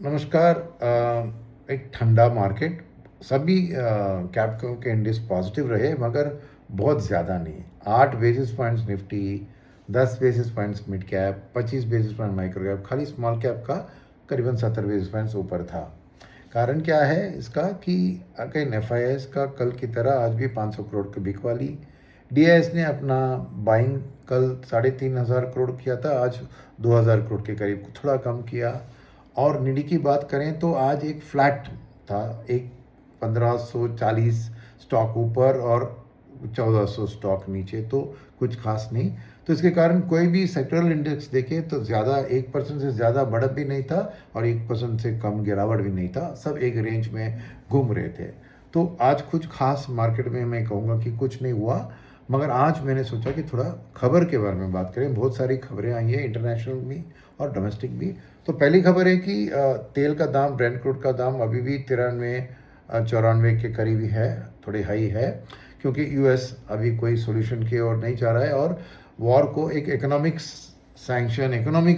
नमस्कार। एक ठंडा मार्केट, सभी कैप्को के इंडेक्स पॉजिटिव रहे मगर बहुत ज़्यादा नहीं। 8 basis points Nifty, 10 basis points mid cap, 25 basis point micro cap, खाली स्मॉल कैप का करीबन 70 बेसिस पॉइंट्स ऊपर था। कारण क्या है इसका कि अगेन एफ का कल की तरह आज भी 500 करोड़ की बिक वाली। डीआईएस ने अपना बाइंग कल 3,500 करोड़ किया था, आज 2,000 करोड़ के करीब थोड़ा कम किया। और निडी की बात करें तो आज एक फ्लैट था, एक 1540 स्टॉक ऊपर और 1400 स्टॉक नीचे, तो कुछ खास नहीं। तो इसके कारण कोई भी सेक्टरल इंडेक्स देखे तो ज़्यादा 1% से ज़्यादा बढ़त भी नहीं था और 1% से कम गिरावट भी नहीं था, सब एक रेंज में घूम रहे थे। तो आज कुछ खास मार्केट में मैं कहूँगा कि कुछ नहीं हुआ, मगर आज मैंने सोचा कि थोड़ा खबर के बारे में बात करें। बहुत सारी खबरें आई हैं, इंटरनेशनल भी और डोमेस्टिक भी। तो पहली खबर है कि तेल का दाम, ब्रेंट क्रूड का दाम अभी भी 93-94 के करीब ही है, थोड़ी हाई है, क्योंकि यूएस अभी कोई सोल्यूशन की ओर नहीं जा रहा है और वॉर को एक इकोनॉमिक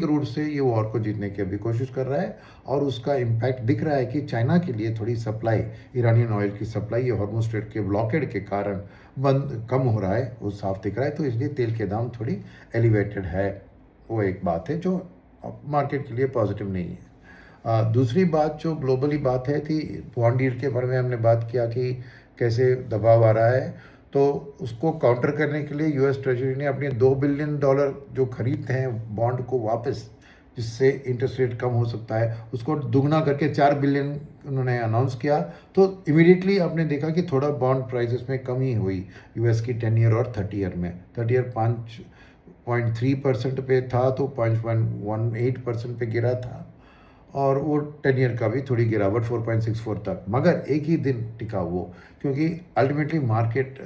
रूट से ये वॉर को जीतने की अभी कोशिश कर रहा है। और उसका इम्पैक्ट दिख रहा है कि चाइना के लिए थोड़ी सप्लाई, ईरानियन ऑयल की सप्लाई, ये हॉर्मुज स्ट्रेट के ब्लॉकेड के कारण बंद कम हो रहा है, वो साफ दिख रहा है। तो इसलिए तेल के दाम थोड़ी एलिवेटेड है, वो एक बात है जो मार्केट के लिए पॉजिटिव नहीं है। दूसरी बात जो ग्लोबली बात है थी, बॉन्ड यील्ड के बारे में हमने बात किया कि कैसे दबाव आ रहा है। तो उसको काउंटर करने के लिए यूएस ट्रेजरी ने अपने $2 बिलियन जो खरीदते हैं बॉन्ड को वापस, जिससे इंटरेस्ट रेट कम हो सकता है, उसको दुगना करके 4 बिलियन उन्होंने अनाउंस किया। तो इमीडिएटली आपने देखा कि थोड़ा बॉन्ड प्राइसेस में कमी हुई यूएस की 10 ईयर और 30 ईयर में। 30 ईयर 5.3% पे था तो 5.18% पे गिरा था, और वो 10 ईयर का भी थोड़ी गिरावट 4.64 तक, मगर एक ही दिन टिका वो, क्योंकि अल्टीमेटली मार्केट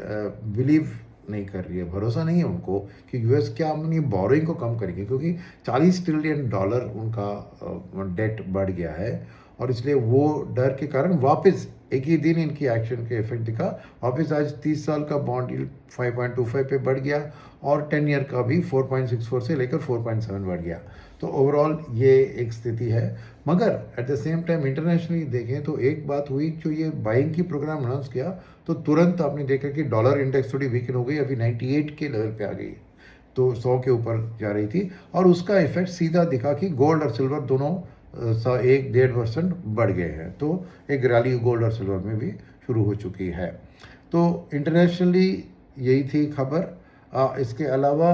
बिलीव नहीं कर रही है, भरोसा नहीं है उनको कि यूएस क्या अपनी बोरोइंग को कम करेंगे, क्योंकि $40 ट्रिलियन उनका डेट बढ़ गया है। और इसलिए वो डर के कारण वापस एक ही दिन इनकी एक्शन के इफेक्ट दिखा। वापस आज 30 साल का बॉन्ड यील्ड 5.25 पे बढ़ गया और 10 ईयर का भी 4.64 से लेकर 4.7 बढ़ गया। तो ओवरऑल ये एक स्थिति है। मगर at the same time internationally देखें तो एक बात हुई, जो ये बाइंग की प्रोग्राम अनाउंस किया तो तुरंत आपने देखा कि डॉलर इंडेक्स थोड़ी वीकन हो गई, अभी 98 के लेवल पे आ गई, तो 100 के ऊपर जा रही थी। और उसका इफेक्ट सीधा दिखा कि गोल्ड और सिल्वर दोनों 1-1.5% बढ़ गए हैं। तो एक रैली गोल्ड और सिल्वर में भी शुरू हो चुकी है। तो इंटरनेशनली यही थी खबर। इसके अलावा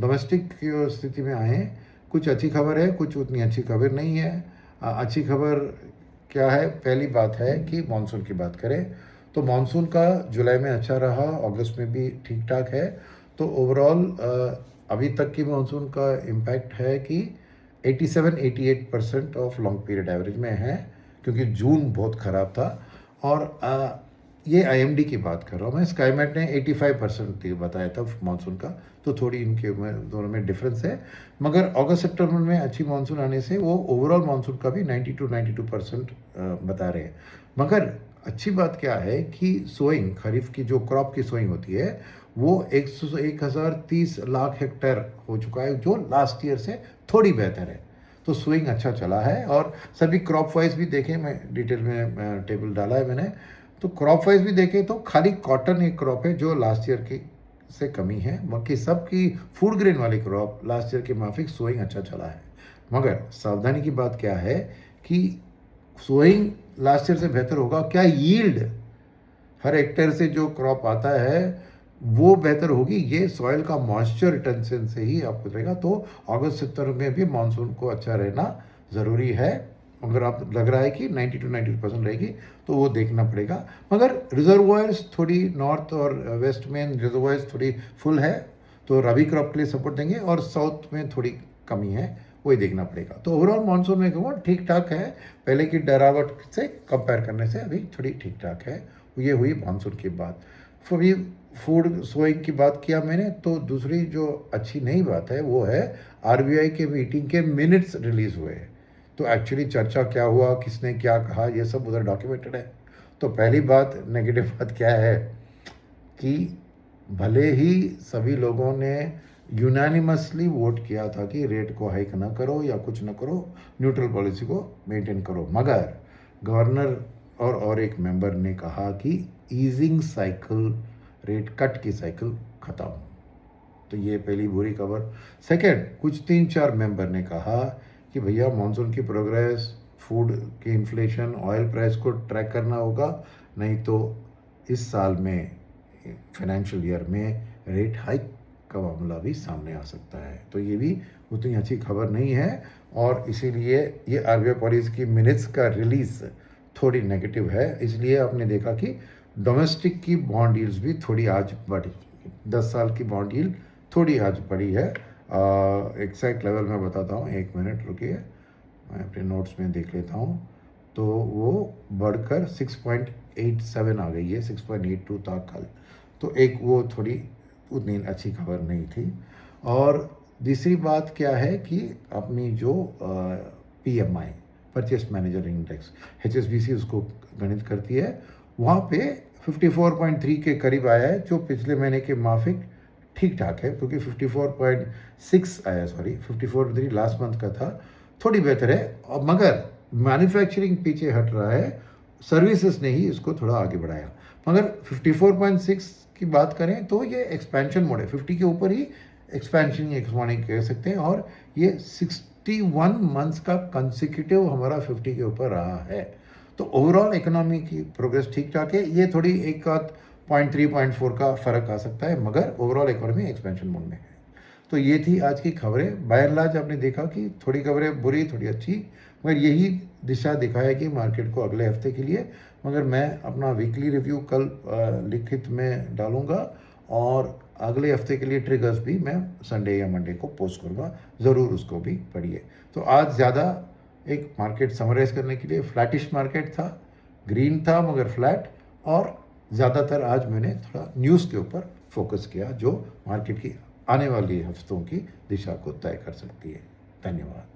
डोमेस्टिक की स्थिति में आए, कुछ अच्छी खबर है, कुछ उतनी अच्छी खबर नहीं है। अच्छी खबर क्या है? पहली बात है कि मानसून की बात करें तो मानसून का जुलाई में अच्छा रहा, अगस्त में भी ठीक ठाक है। तो ओवरऑल अभी तक की मानसून का इम्पैक्ट है कि 87-88% ऑफ लॉन्ग पीरियड एवरेज में है, क्योंकि जून बहुत ख़राब था। और ये आईएमडी की बात कर रहा हूँ मैं, स्काईमेट ने 85% बताया था मानसून का, तो थोड़ी इनके दोनों में डिफरेंस है। मगर अगस्त सितंबर में अच्छी मानसून आने से वो ओवरऑल मानसून का भी 92% बता रहे हैं। मगर अच्छी बात क्या है कि सोइंग, खरीफ की जो क्रॉप की सोइंग होती है, वो 1030 लाख हेक्टेयर हो चुका है, जो लास्ट ईयर से थोड़ी बेहतर है। तो स्विंग अच्छा चला है। और सभी क्रॉप वाइज भी देखें, मैं डिटेल में टेबल डाला है मैंने, तो क्रॉप वाइज भी देखें तो खाली कॉटन एक क्रॉप है जो लास्ट ईयर की से कमी है, बाकी सबकी फूड ग्रेन वाली क्रॉप लास्ट ईयर के माफिक सोइंग अच्छा चला है। मगर सावधानी की बात क्या है कि सोइंग लास्ट ईयर से बेहतर होगा क्या, यील्ड हर हेक्टेयर से जो क्रॉप आता है वो बेहतर होगी, ये सॉइल का मॉइस्चर रिटेंशन से ही आपको रहेगा। तो अगस्त सितंबर में भी मानसून को अच्छा रहना ज़रूरी है। अगर आप लग रहा है कि 90-92% रहेगी तो वो देखना पड़ेगा। मगर रिजर्वायर्स थोड़ी नॉर्थ और वेस्ट में रिजर्वायर्स थोड़ी फुल है, तो रबी क्रॉप के लिए सपोर्ट देंगे, और साउथ में थोड़ी कमी है, वही देखना पड़ेगा। तो ओवरऑल मानसून में कहूँगा ठीक ठाक है, पहले की डरावट से कंपेयर करने से अभी थोड़ी ठीक ठाक है। ये हुई मानसून की बात। फिर फूड सोइंग की बात किया मैंने, तो दूसरी जो अच्छी नई बात है वो है आरबीआई के मीटिंग के मिनट्स रिलीज हुए। तो एक्चुअली चर्चा क्या हुआ, किसने क्या कहा, ये सब उधर डॉक्यूमेंटेड है। तो पहली बात, नेगेटिव बात क्या है कि भले ही सभी लोगों ने यूनानिमसली वोट किया था कि रेट को हाइक ना करो या कुछ ना करो, न्यूट्रल पॉलिसी को मेंटेन करो। मगर गवर्नर और एक मेंबर ने कहा कि ईजिंग साइकिल, रेट कट की साइकिल ख़त्म। तो ये पहली बुरी खबर। सेकंड, कुछ 3-4 मेंबर ने कहा कि भैया मानसून की प्रोग्रेस, फूड की इन्फ्लेशन, ऑयल प्राइस को ट्रैक करना होगा, नहीं तो इस साल में फाइनेंशियल ईयर में रेट हाइक का मामला भी सामने आ सकता है। तो ये भी उतनी अच्छी खबर नहीं है और इसीलिए ये आरबीआई पॉलिसी की मिनट्स का रिलीज थोड़ी नेगेटिव है। इसलिए आपने देखा कि डोमेस्टिक की बॉन्ड यील्ड्स भी थोड़ी आज बढ़ी, 10 साल की बॉन्ड यील्ड थोड़ी आज बढ़ी है। एग्जैक्ट लेवल मैं बताता हूँ, 1 मिनट रुकिए, मैं अपने नोट्स में देख लेता हूँ। तो वो बढ़कर 6.87 आ गई है, 6.82 था कल। तो एक वो थोड़ी उतनी अच्छी खबर नहीं थी। और दूसरी बात क्या है कि अपनी जो PMI, purchase manager index, HSBC उसको गणित करती है, वहाँ पे 54.3 के करीब आया है, जो पिछले महीने के माफिक ठीक ठाक है, क्योंकि 54.6 आया, सॉरी 54.3 लास्ट मंथ का था, थोड़ी बेहतर है। और मगर मैन्युफैक्चरिंग पीछे हट रहा है, सर्विसेज ने ही इसको थोड़ा आगे बढ़ाया। मगर 54.6 की बात करें तो ये एक्सपेंशन मोड है, 50 के ऊपर ही एक्सपेंशन एक्सपॉनिंग कह सकते हैं। और ये 61 मंथ्स का कंसेक्यूटिव हमारा 50 के ऊपर रहा है। तो ओवरऑल इकोनॉमी की प्रोग्रेस ठीक ठाक है। ये थोड़ी एक आध 0.3 0.4 का फ़र्क आ सकता है, मगर ओवरऑल इकोनॉमी एक्सपेंशन मोड में है। तो ये थी आज की खबरें। बाय एंड लार्ज आपने देखा कि थोड़ी खबरें बुरी, थोड़ी अच्छी, मगर यही दिशा दिखाएगी मार्केट को अगले हफ्ते के लिए। मगर मैं अपना वीकली रिव्यू कल लिखित में डालूंगा और अगले हफ्ते के लिए ट्रिगर्स भी मैं संडे या मंडे को पोस्ट करूँगा, ज़रूर उसको भी पढ़िए। तो आज ज़्यादा एक मार्केट समराइज करने के लिए फ्लैटिश मार्केट था, ग्रीन था मगर फ्लैट, और ज़्यादातर आज मैंने थोड़ा न्यूज़ के ऊपर फोकस किया जो मार्केट की आने वाली हफ्तों की दिशा को तय कर सकती है। धन्यवाद।